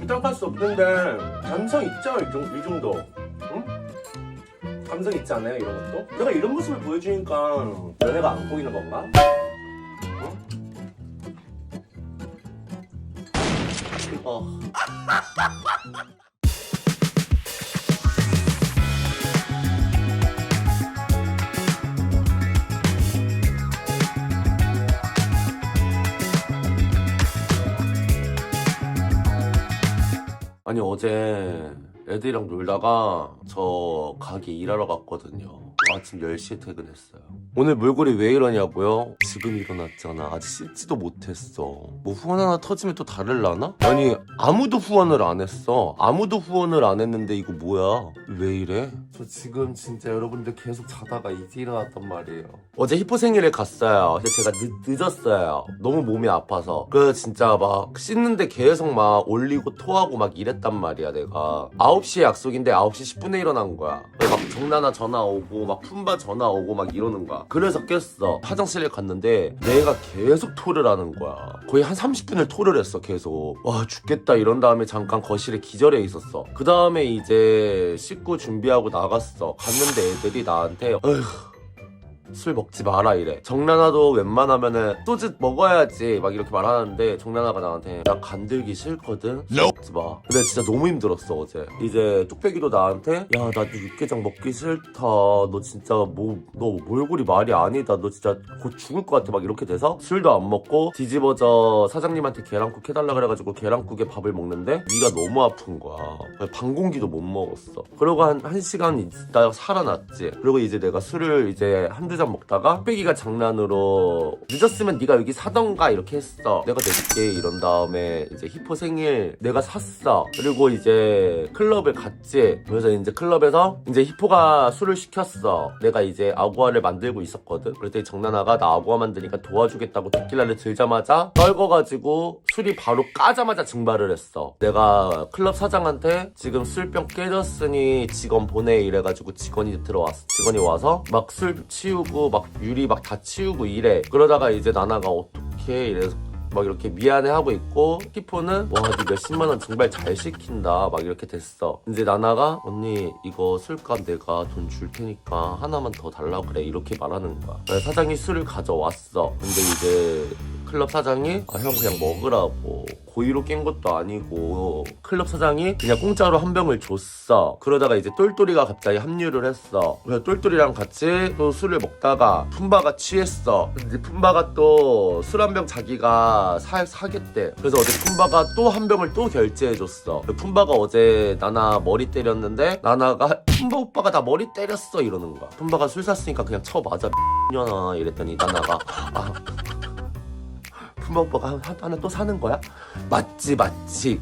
부탁할 수 없는데 감성 있죠? 이 정도. 응? 감성 있지 않아요? 이런 것도? 내가 이런 모습을 보여주니까 연애가 안 보이는 건가? 응? 아니 어제 애들이랑 놀다가 저 가게 일하러 갔거든요. 아침 10시에 퇴근했어요. 오늘 몰골이 왜 이러냐고요? 지금 일어났잖아. 아직 씻지도 못했어. 뭐 후원 하나 터지면 또 다를라나? 아니 아무도 후원을 안 했어. 아무도 후원을 안 했는데 이거 뭐야? 왜 이래? 저 지금 진짜 여러분들 계속 자다가 이제 일어났단 말이에요. 어제 히포 생일에 갔어요. 근데 제가 늦었어요. 너무 몸이 아파서. 그 진짜 막 씻는데 계속 막 올리고 토하고 막 이랬단 말이야 내가. 9시에 약속인데 9시 10분에 일어난 거야. 막 정나나 전화 오고 막 푼바 전화 오고 막 이러는 거야. 그래서 깼어. 화장실에 갔는데 내가 계속 토를 하는 거야. 거의 한 30분을 토를 했어 계속. 와 죽겠다 이런 다음에 잠깐 거실에 기절해 있었어. 그 다음에 이제 씻고 준비하고 나갔어. 갔는데 애들이 나한테 어휴 술 먹지 마라 이래. 정나나도 웬만하면은 소주 먹어야지 막 이렇게 말하는데 정나나가 나한테 나 간들기 싫거든 먹지 마. 근데 진짜 너무 힘들었어 어제. 이제 뚝배기도 나한테 야 나도 육개장 먹기 싫다. 너 진짜 너 몰골이 말이 아니다. 너 진짜 곧 죽을 것 같아 막 이렇게 돼서 술도 안 먹고 뒤집어져 사장님한테 계란국 해달라 그래가지고 계란국에 밥을 먹는데 위가 너무 아픈 거야. 반 공기도 못 먹었어. 그러고 한 시간 있다가 살아났지. 그리고 이제 내가 술을 이제 한두 잔 먹다가 뚝배기가 장난으로 늦었으면 네가 여기 사던가 이렇게 했어. 내가 낼게 이런 다음에 이제 히포 생일 내가 샀어. 그리고 이제 클럽을 갔지. 그래서 이제 클럽에서 이제 히포가 술을 시켰어. 내가 이제 아구아를 만들고 있었거든. 그랬더니 정나나가 나 아구아 만드니까 도와주겠다고 데킬라를 들자마자 떨궈가지고 술이 바로 까자마자 증발을 했어. 내가 클럽 사장한테 지금 술병 깨졌으니 직원 보내 이래가지고 직원이 들어왔어. 직원이 와서 막 술 치우고 막 유리 막 다 치우고 이래. 그러다가 이제 나나가 어떡해 이래서 막 이렇게 미안해하고 있고 히포는 와 니 몇십만원 정말 잘 시킨다 막 이렇게 됐어. 이제 나나가 언니 이거 술값 내가 돈 줄 테니까 하나만 더 달라고 그래 이렇게 말하는 거야. 그래서 사장이 술을 가져왔어. 근데 이제 클럽 사장이 형 그냥 먹으라고 고의로 깬 것도 아니고 클럽 사장이 그냥 공짜로 한 병을 줬어. 그러다가 이제 똘똘이가 갑자기 합류를 했어. 그래서 똘똘이랑 같이 또 술을 먹다가 푼바가 취했어. 근데 푼바가 또 술 한 병 자기가 사겠대. 그래서 어제 푼바가 또 한 병을 또 결제해줬어. 푼바가 어제 나나 머리 때렸는데 나나가 푼바 오빠가 나 머리 때렸어 이러는 거야. 푼바가 술 샀으니까 그냥 쳐 맞아 년아 이랬더니 나나가 푼바 오빠가 하나 또 사는 거야? 맞지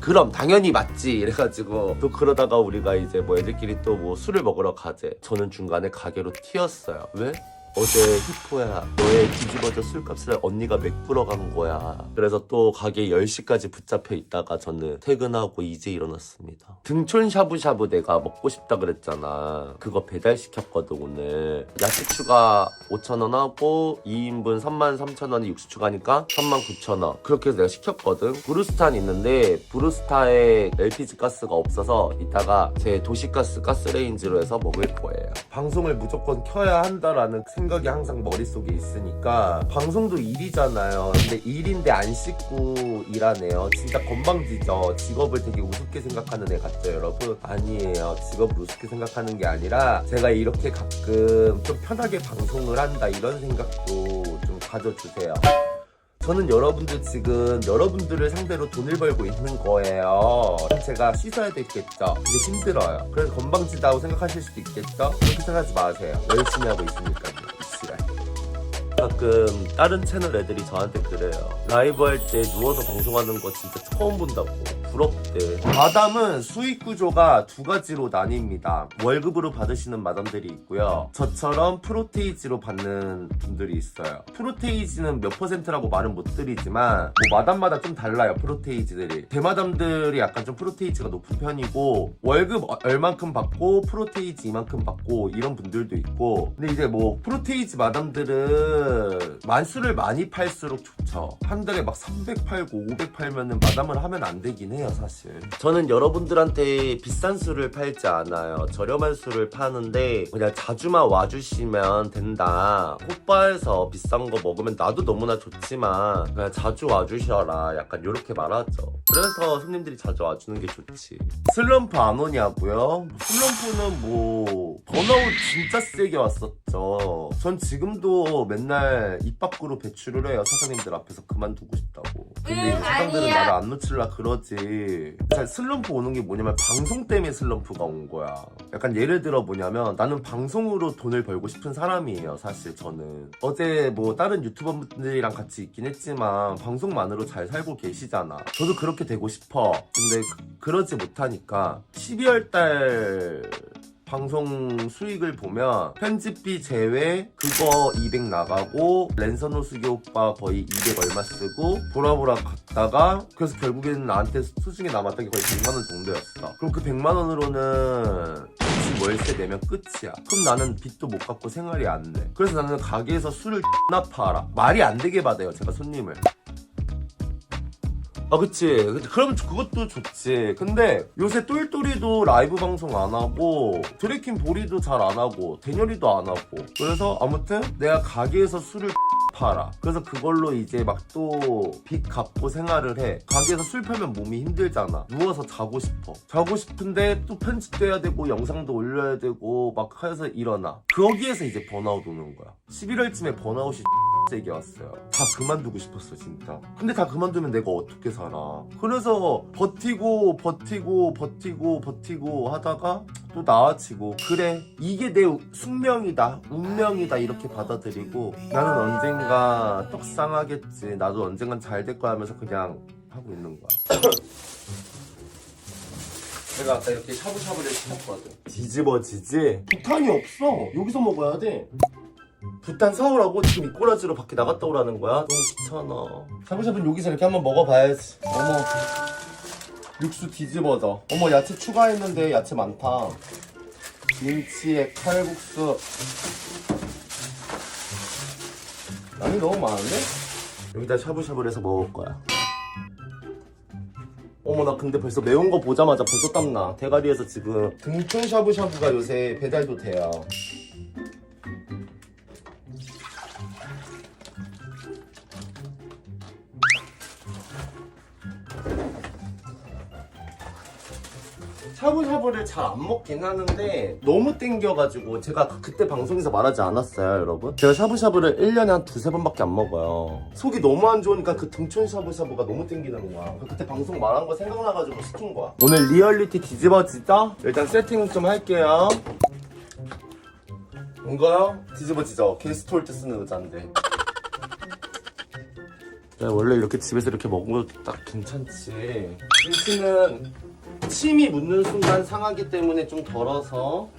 그럼 당연히 맞지 이래가지고 또 그러다가 우리가 이제 뭐 애들끼리 또 뭐 술을 먹으러 가재. 저는 중간에 가게로 튀었어요. 왜? 어제 히포야 너의 뒤집어져 술값을 언니가 맥불어 간 거야. 그래서 또 가게 10시까지 붙잡혀 있다가 저는 퇴근하고 이제 일어났습니다. 등촌 샤브샤브 내가 먹고 싶다 그랬잖아. 그거 배달시켰거든 오늘. 야채 추가 5,000원 하고 2인분 33,000원에 육수 추가니까 39,000원. 그렇게 해서 내가 시켰거든. 브루스타는 있는데 브루스타에 LPG 가스가 없어서 이따가 제 도시가스 가스레인지로 해서 먹을 거예요. 방송을 무조건 켜야 한다라는 생각이 항상 머릿속에 있으니까. 방송도 일이잖아요. 근데 일인데 안 씻고 일하네요. 진짜 건방지죠. 직업을 되게 우습게 생각하는 애 같죠 여러분? 아니에요. 직업을 우습게 생각하는 게 아니라 제가 이렇게 가끔 좀 편하게 방송을 한다 이런 생각도 좀 가져주세요. 저는 여러분들 지금 여러분들을 상대로 돈을 벌고 있는 거예요. 제가 씻어야 되겠죠. 근데 힘들어요. 그래서 건방지다고 생각하실 수도 있겠죠. 그렇게 생각하지 마세요. 열심히 하고 있으니까요. 이씨발. 가끔 다른 채널 애들이 저한테 그래요. 라이브 할 때 누워서 방송하는 거 진짜 처음 본다고. 부럽대. 마담은 수익 구조가 두 가지로 나뉩니다. 월급으로 받으시는 마담들이 있고요. 저처럼 프로테이지로 받는 분들이 있어요. 프로테이지는 몇 %라고 말은 못 드리지만 뭐 마담마다 좀 달라요. 프로테이지들이. 대마담들이 약간 좀 프로테이지가 높은 편이고 월급 얼만큼 받고 프로테이지 이만큼 받고 이런 분들도 있고. 근데 이제 뭐 프로테이지 마담들은 만수를 많이 팔수록 좋죠. 한 달에 막 300 팔고 500 팔면은 마담을 하면 안 되긴 해요. 아니에요 사실. 저는 여러분들한테 비싼 술을 팔지 않아요. 저렴한 술을 파는데 그냥 자주만 와주시면 된다. 호빠에서 비싼 거 먹으면 나도 너무나 좋지만 그냥 자주 와주셔라, 약간 이렇게 말하죠. 그래서 손님들이 자주 와주는 게 좋지. 슬럼프 안 오냐고요? 슬럼프는 뭐 번아웃 진짜 세게 왔었죠. 전 지금도 맨날 입 밖으로 배출을 해요. 사장님들 앞에서 그만두고 싶다고. 근데 이제 사장들은 아니야. 나를 안 놓칠라 그러지. 잘 슬럼프 오는 게 뭐냐면 방송 때문에 슬럼프가 온 거야. 약간 예를 들어 뭐냐면 나는 방송으로 돈을 벌고 싶은 사람이에요. 사실 저는 어제 뭐 다른 유튜버분들이랑 같이 있긴 했지만 방송만으로 잘 살고 계시잖아. 저도 그렇게 되고 싶어. 근데 그러지 못하니까 12월 달 방송 수익을 보면 편집비 제외 그거 200 나가고 랜선 호수기 오빠 거의 200 얼마 쓰고 보라보라 갔다가 그래서 결국에는 나한테 수중에 남았던 게 거의 100만원 정도였어. 그럼 그 100만원으로는 월세 내면 끝이야. 그럼 나는 빚도 못 갚고 생활이 안 돼. 그래서 나는 가게에서 술을 X나 팔아. 말이 안 되게 받아요 제가 손님을. 아 그치. 그러면 그것도 좋지. 근데 요새 똘똘이도 라이브 방송 안 하고 드래킨 보리도 잘 안 하고 대녀리도 안 하고 그래서 아무튼 내가 가게에서 술을 팔아. 그래서 그걸로 이제 막 또 빚 갚고 생활을 해. 가게에서 술 팔면 몸이 힘들잖아. 누워서 자고 싶어. 자고 싶은데 또 편집도 해야 되고 영상도 올려야 되고 막 해서 일어나. 거기에서 이제 번아웃 오는 거야. 11월쯤에 번아웃이 세게 왔어요. 다 그만두고 싶었어 진짜. 근데 다 그만두면 내가 어떻게 살아. 그래서 버티고 하다가 또 나아지고 그래 이게 내 숙명이다 운명이다 이렇게 받아들이고 나는 언젠가 떡상하겠지. 나도 언젠간 잘 될 거야 하면서 그냥 하고 있는 거야. 내가 아까 이렇게 샤브샤브를 시켰거든. 뒤집어지지? 부탄이 없어. 여기서 먹어야 돼. 부탄 사오라고 지금 이 꼬라지로 밖에 나갔다 오라는 거야? 너무 귀찮아. 샤브샤브는 여기서 이렇게 한번 먹어봐야지. 어머 육수 뒤집어져. 어머 야채 추가했는데 야채 많다. 김치에 칼국수. 양이 너무 많은데? 여기다 샤브샤브를 해서 먹을 거야. 어머 나 근데 벌써 매운 거 보자마자 벌써 땀나. 대가리에서 지금 등촌 샤브샤브가 요새 배달도 돼요. 샤브샤브를 잘 안 먹긴 하는데 너무 땡겨가지고 제가 그때 방송에서 말하지 않았어요 여러분? 제가 샤브샤브를 1년에 한 두세 번밖에 안 먹어요. 속이 너무 안 좋으니까 그 등촌 샤브샤브가 너무 땡기는 거야. 그때 방송 말한 거 생각나가지고 시킨 거야. 오늘 리얼리티 뒤집어지죠? 일단 세팅 좀 할게요. 이거요? 뒤집어지죠? 게스트 올 때 쓰는 의자인데. 원래 이렇게 집에서 이렇게 먹으면 딱 괜찮지. 김치는 침이 묻는 순간 상하기 때문에 좀 덜어서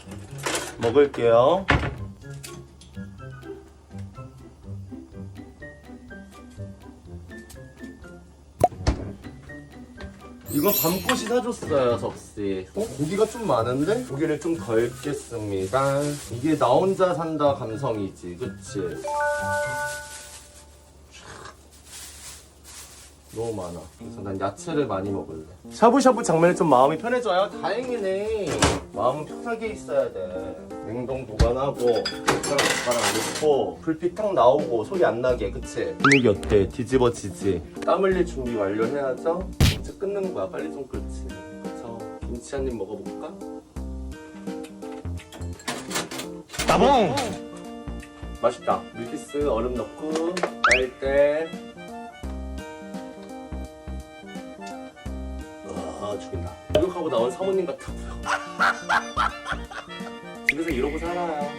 먹을게요. 이거 밤꽃이 사줬어요 접시. 고기가 좀 많은데? 고기를 좀 덜 겠습니다. 이게 나 혼자 산다 감성이지 그치? 너무 많아. 그래서 난 야채를 많이 먹을래. 샤브샤브 장면에 좀 마음이 편해져요? 다행이네. 마음은 편하게 있어야 돼. 냉동 보관하고 젓가락 넣고 불빛 탁 나오고 소리 안 나게 그치? 분위기 어때? 뒤집어지지? 땀 흘릴 준비 완료해야죠? 이제 끊는 거야. 빨리 좀 끓지. 그래서 김치 한 입 먹어볼까? 따봉! 맛있다. 밀키스 얼음 넣고 빨대. 죽인다. 목욕하고 나온 사모님 같다고요. 집에서 이러고 살아요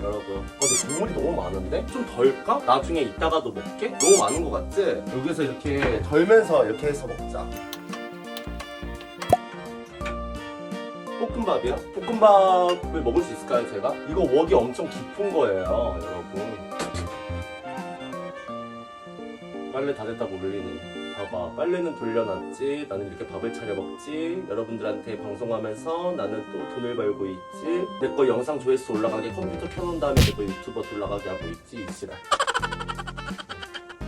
여러분. 근데 국물이 너무 많은데? 좀 덜까? 나중에 이따가도 먹게? 너무 많은 거 같지? 여기서 이렇게 덜면서 이렇게 해서 먹자. 볶음밥이요? 볶음밥을 먹을 수 있을까요 제가? 이거 웍이 엄청 깊은 거예요 여러분. 빨래 다 됐다고 올리니 봐봐. 빨래는 돌려놨지. 나는 이렇게 밥을 차려 먹지. 여러분들한테 방송하면서 나는 또 돈을 벌고 있지. 내 거 영상 조회수 올라가게 컴퓨터 켜놓은 다음에 내 거 유튜버 올라가게 하고 있지. 이 지랄.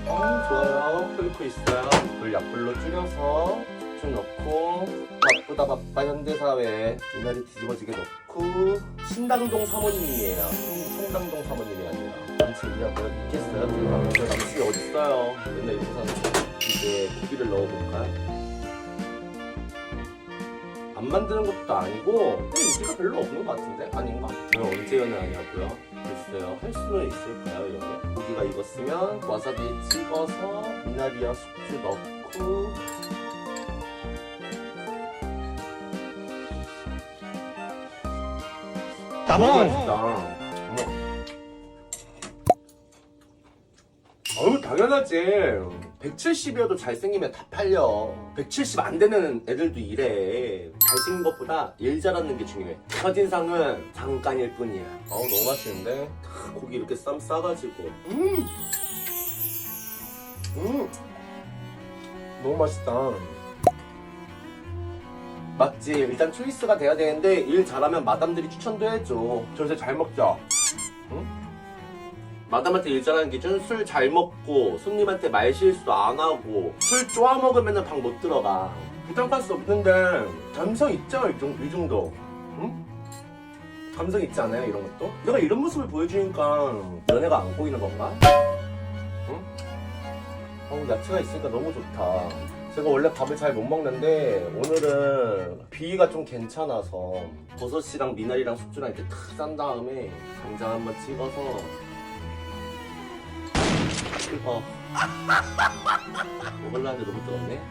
좋아요. 끓고 있어요. 불 약불로 줄여서 숙주 넣고 바쁘다 바빠 현대사회 미나리 뒤집어지게 넣고 신당동 사모님이에요. 청담동 사모님이 아니라 남친 있냐고요? 있겠어요? 제가 남친이 어딨어요? 맨날 이러고 사는 이제 고기를 넣어볼까요? 안 만드는 것도 아니고 그냥 인기가 별로 없는 것 같은데? 아닌가? 오늘 언제 연애하냐고요? 글쎄요, 할 수는 있을까요 연애? 고기가 익었으면 와사비 찍어서 미나리와 숙주 넣고 너무 맛있다. 어우 당연하지. 170이어도 잘생기면 다 팔려. 170 안 되는 애들도 이래. 잘생긴 것보다 일 잘하는 게 중요해. 첫인상은 잠깐일 뿐이야. 어우 너무 맛있는데? 고기 이렇게 쌈 싸가지고 너무 맛있다. 맞지? 일단 초이스가 돼야 되는데 일 잘하면 마담들이 추천도 해줘. 저 요새 잘 먹죠? 응? 마담한테 일 잘하는 기준 술 잘 먹고 손님한테 말 실수 안 하고 술 쪼아 먹으면 방 못 들어가. 부담할 수 없는데 감성 있죠? 이 정도. 응? 감성 있지 않아요? 이런 것도? 내가 이런 모습을 보여주니까 연애가 안 보이는 건가? 응? 어우 야채가 있으니까 너무 좋다. 제가 원래 밥을 잘 못 먹는데 오늘은 비위가 좀 괜찮아서 버섯이랑 미나리랑 숙주랑 이렇게 탁 싼 다음에 간장 한번 찍어서 뜨거 먹으려 하는데 너무 뜨겁네.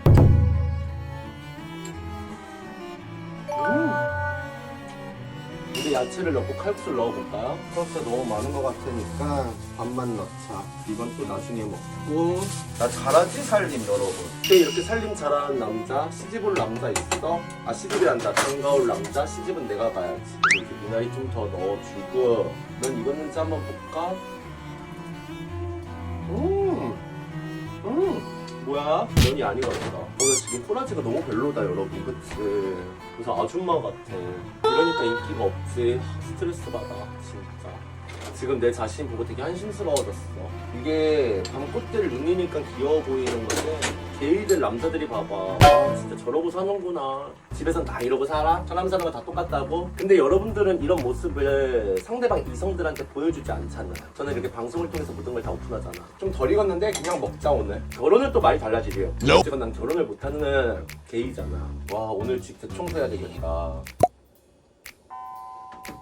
이제 야채를 넣고 칼국수를 넣어볼까요? 소스가 너무 많은 것 같으니까 반만 넣자. 이건 또 나중에 먹고. 나 잘하지 살림 여러분. 근데 이렇게 살림 잘하는 남자 시집올 남자 있어? 아 시집이란다. 장가올 남자 시집은 내가 가야지. 이렇게 미나리 좀 더 넣어주고 넌 익었는지 한번 볼까? 뭐야? 면이 안 익었어. 오늘 지금 꼬라지가 너무 별로다 여러분. 그치? 그래서 아줌마 같아. 이러니까 인기가 없지. 스트레스 받아 진짜. 지금 내 자신 보고 되게 한심스러워졌어. 이게 밤꽃들 눈이니까 귀여워 보이는 건데 게이들 남자들이 봐봐. 아 진짜 저러고 사는구나. 집에선 다 이러고 살아? 사람 사는 거 다 똑같다고? 근데 여러분들은 이런 모습을 상대방 이성들한테 보여주지 않잖아요. 저는 이렇게 방송을 통해서 모든 걸 다 오픈하잖아. 좀 덜 익었는데 그냥 먹자 오늘. 결혼은 또 많이 달라지래요. 어쨌건 난 결혼을 못하는 게이잖아. 와 오늘 집 대청소해야 되겠다.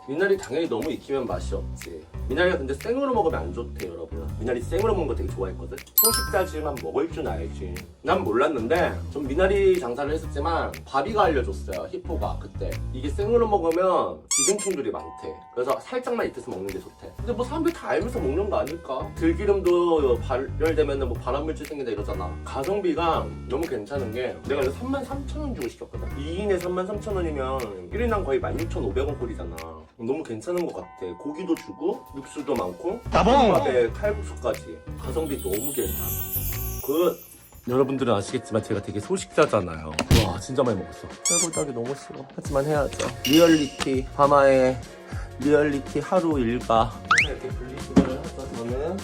미나리 당연히 너무 익히면 맛이 없지. 미나리가 근데 생으로 먹으면 안 좋대 여러분. 미나리 생으로 먹는 거 되게 좋아했거든. 초식자지만 먹을 줄 알지. 난 몰랐는데 전 미나리 장사를 했었지만 바비가 알려줬어요. 히포가 그때 이게 생으로 먹으면 기생충들이 많대. 그래서 살짝만 익혀서 먹는 게 좋대. 근데 뭐 사람들이 다 알면서 먹는 거 아닐까? 들기름도 발열되면 뭐 발암물질 생긴다 이러잖아. 가성비가 너무 괜찮은 게 내가 이거 33,000원 주고 시켰거든. 2인에 33,000원이면 1인당 거의 16,500원 꼴이잖아. 너무 괜찮은 것 같아. 고기도 주고 육수도 많고 밥에 칼국수까지. 가성비 너무 괜찮아. 여러분들은 아시겠지만 제가 되게 소식자잖아요. 와 진짜 많이 먹었어. 설거지하기 너무 싫어. 하지만 해야죠. 리얼리티 파마의 리얼리티 하루 일과. 이렇게 분리수거를 해서 저는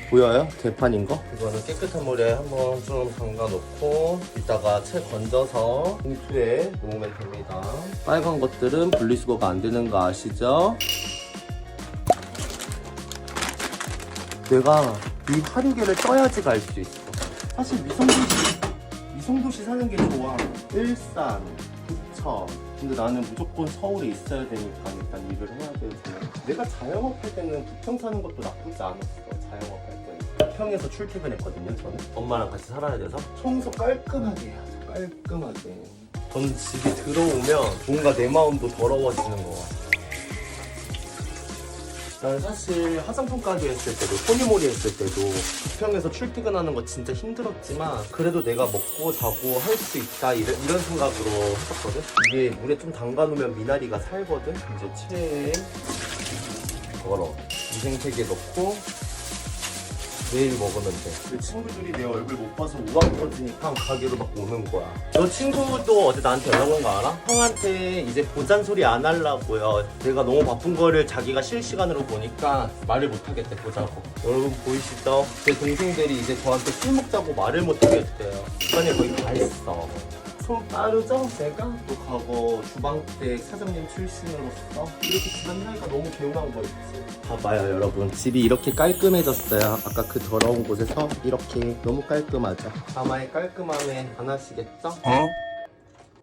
보여요? 대판인 거? 이거는 깨끗한 물에 한번 좀 담가 놓고 이따가 채 건져서 봉투에 놓으면 됩니다. 빨간 것들은 분리수거가 안 되는 거 아시죠? 내가 이 하류계를 떠야지 갈 수 있어. 사실 미성도시 사는 게 좋아. 일산, 부천. 근데 나는 무조건 서울에 있어야 되니까 일단 일을 해야 되고. 내가 자영업할 때는 부평 사는 것도 나쁘지 않았어. 자영업할 때는. 부평에서 출퇴근했거든요. 저는 엄마랑 같이 살아야 돼서 청소 깔끔하게 해야죠. 깔끔하게. 전 집에 들어오면 뭔가 내 마음도 더러워지는 것 같아. 난 사실 화장품 가게 했을 때도 토니모리 했을 때도 부평에서 출퇴근하는 거 진짜 힘들었지만 그래도 내가 먹고 자고 할 수 있다 이런 생각으로 했었거든. 이게 물에 좀 담가 놓으면 미나리가 살거든. 이제 체에 걸어 위생팩에 넣고 내일 먹으면 돼. 친구들이 내 얼굴 못 봐서 우왕 터지니까 가게로 막 오는 거야. 너 친구도 어제 나한테 연락 온 거 알아? 형한테 이제 보잔 소리 안 하려고요. 내가 너무 바쁜 거를 자기가 실시간으로 보니까 말을 못 하겠대 보자고. 여러분 보이시죠? 제 동생들이 이제 저한테 술 먹자고 말을 못 하겠대요. 집안일 거의 다 했어. 손 빠르죠? 제가 또 과거 주방 때 사장님 출신으로서 이렇게 집안일 하니까 너무 개운한 거 있지. 봐봐요 여러분, 집이 이렇게 깔끔해졌어요. 아까 그 더러운 곳에서 이렇게 너무 깔끔하죠? 아마의 깔끔함에 반하시겠죠?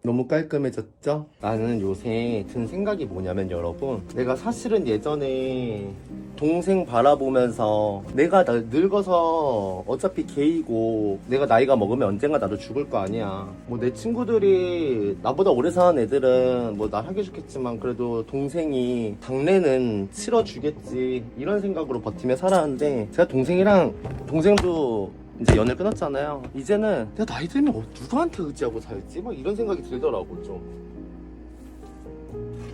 너무 깔끔해졌죠? 나는 요새 든 생각이 뭐냐면 여러분, 내가 사실은 예전에 동생 바라보면서 내가 늙어서 어차피 게이고 내가 나이가 먹으면 언젠가 나도 죽을 거 아니야. 뭐 내 친구들이 나보다 오래 사는 애들은 뭐 날 하게 좋겠지만 그래도 동생이 당내는 치러주겠지 이런 생각으로 버티며 살았는데, 제가 동생도 이제 연애를 끊었잖아요. 이제는 내가 나이 들면 누구한테 의지하고 살지? 막 이런 생각이 들더라고. 좀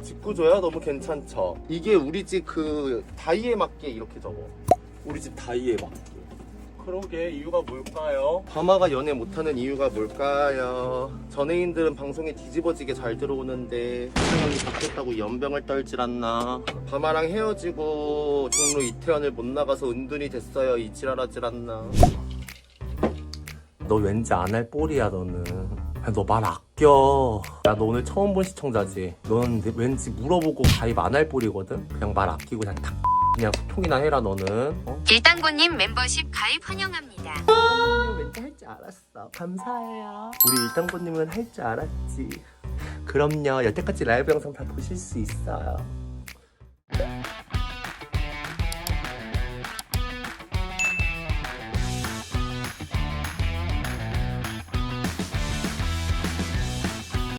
직구조야 너무 괜찮죠? 이게 우리 집 그 다이에 맞게 이렇게 적어. 우리 집 다이에 맞게. 그러게, 이유가 뭘까요? 바마가 연애 못하는 이유가 뭘까요? 전애인들은 방송에 뒤집어지게 잘 들어오는데 이상형이 바뀌었다고 연병을 떨질 않나? 바마랑 헤어지고 종로 이태원을 못 나가서 은둔이 됐어요. 이 지랄하질 않나? 너 왠지 안 할 뽀리야 너는. 너 말 아껴. 야, 너 오늘 처음 본 시청자지? 너는 왠지 물어보고 가입 안 할 뽀리거든? 그냥 말 아끼고 그냥 탁 그냥 소통이나 해라 너는. 일당고님 멤버십 가입 환영합니다. 일당고님 왠지 할 줄 알았어. 감사해요. 우리 일당고님은 할 줄 알았지. 그럼요, 여태까지 라이브 영상 다 보실 수 있어요.